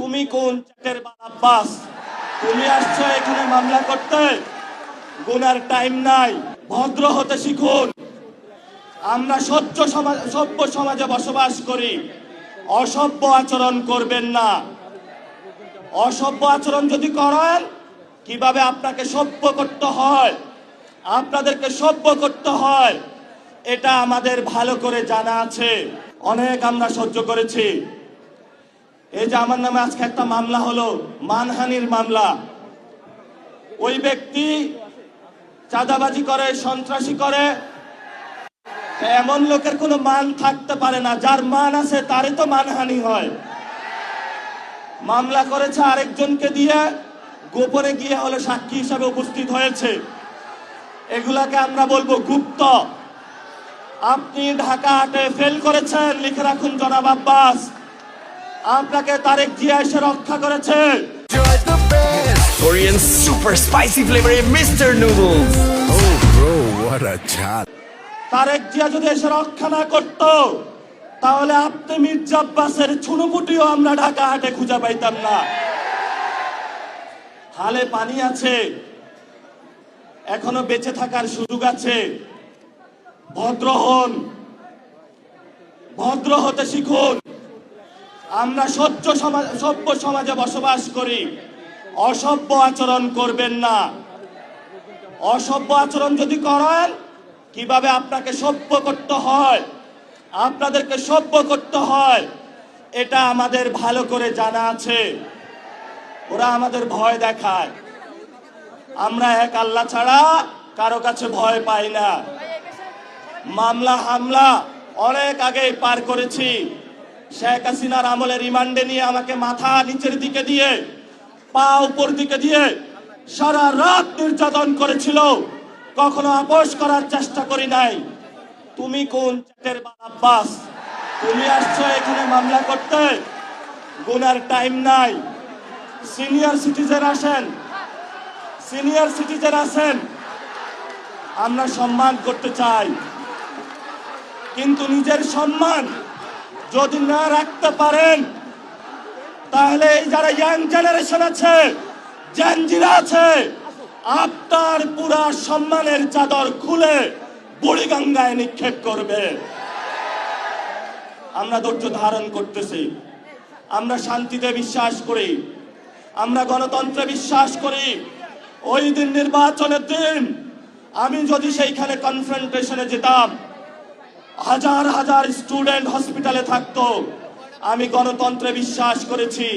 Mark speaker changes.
Speaker 1: তুমি কোন চাটের আব্বাস? তুমি আসছো এখানে মামলা করতে? গুনার টাইম নাই, ভদ্র হতে শিখুন। আমরা সভ্য সমাজে বসবাস করি, অসভ্য আচরণ করবেন না। অসভ্য আচরণ যদি করেন, কিভাবে আপনাকে সভ্য করতে হয়, আপনাদেরকে সভ্য করতে হয়, এটা আমাদের ভালো করে জানা আছে। অনেক আমরা সহ্য করেছি। এই যে আমার নামে আজকে একটা মামলা হলো, মানহানির মামলা। ওই ব্যক্তি চাঁদাবাজি করে, সন্ত্রাসী করে। এমন লোকের কোনো মান থাকতে পারে না, যার মান আছে তারই তো মানহানি হয়। মামলা করেছে আরেকজনকে দিয়ে, গোপনে গিয়ে হলো সাক্ষী হিসাবে উপস্থিত হয়েছে। এগুলাকে আমরা বলবো গুপ্ত। আপনি ঢাকা হাটে ফেল করেছেন, লিখে রাখুন জনাব আব্বাস। আপনাকে তারেক জিয়া এসে রক্ষা করেছে।
Speaker 2: Korean super spicy flavor Mr. Noodles.
Speaker 3: Oh bro, what a chat.
Speaker 1: Tarique Zia যদি এসে রক্ষা না করত, তাহলে আপনি মির্জা আব্বাসের ছুনোপুটিও আমরা ঢাকা হাটে খুঁজে পাইতাম না। হালে পানি আছে, এখনো বেঁচে থাকার সুযোগ আছে। ভদ্র হন, ভদ্র হতে শিখুন। আমরা সভ্য সমাজে বসবাস করি, অসভ্য আচরণ করবেন না। অসভ্য আচরণ যদি করেন, কিভাবে আপনাকে সভ্য করতে হয়, আপনাদেরকে সভ্য করতে হয়, এটা আমাদের ভালো করে জানা আছে। ওরা আমাদের ভয় দেখায়, আমরা এক আল্লাহ ছাড়া কারো কাছে ভয় পাই না। মামলা হামলা অনেক আগেই পার করেছি। শেখ হাসিনার আমলে রিমান্ডে নিয়ে আমাকে মাথা নিচের দিকে দিয়ে, পা উপর দিকে দিয়ে সারা রাত নির্যাতন করেছিল, কখনো আপোষ করার চেষ্টা করি নাই। তুমি কোন চাটের আব্বাস? তুমি আসছো এখানে মামলা করতে? গুনার টাইম নাই। সিনিয়র সিটিজেন আসেন, সিনিয়র সিটিজেন আসেন। আমরা সম্মান করতে চাই, কিন্তু নিজের সম্মান যদি না রাখতে পারেন, তাহলে এই যারা ইয়াং জেনারেশন আছে, জেনজিরা আছে, আপনার পুরা সম্মানের চাদর খুলে বুড়িগঙ্গায় নিক্ষেপ করবে। আমরা ধৈর্য ধারণ করতেছি। আমরা শান্তিতে বিশ্বাস করি, আমরা গণতন্ত্রে বিশ্বাস করি। ওই দিন নির্বাচনের দিন আমি যদি সেইখানে কনফ্রন্টেশনে যেতাম, হাজার হাজার স্টুডেন্ট হসপিটালে থাকতো। আমি গণতন্ত্রে বিশ্বাস করেছি।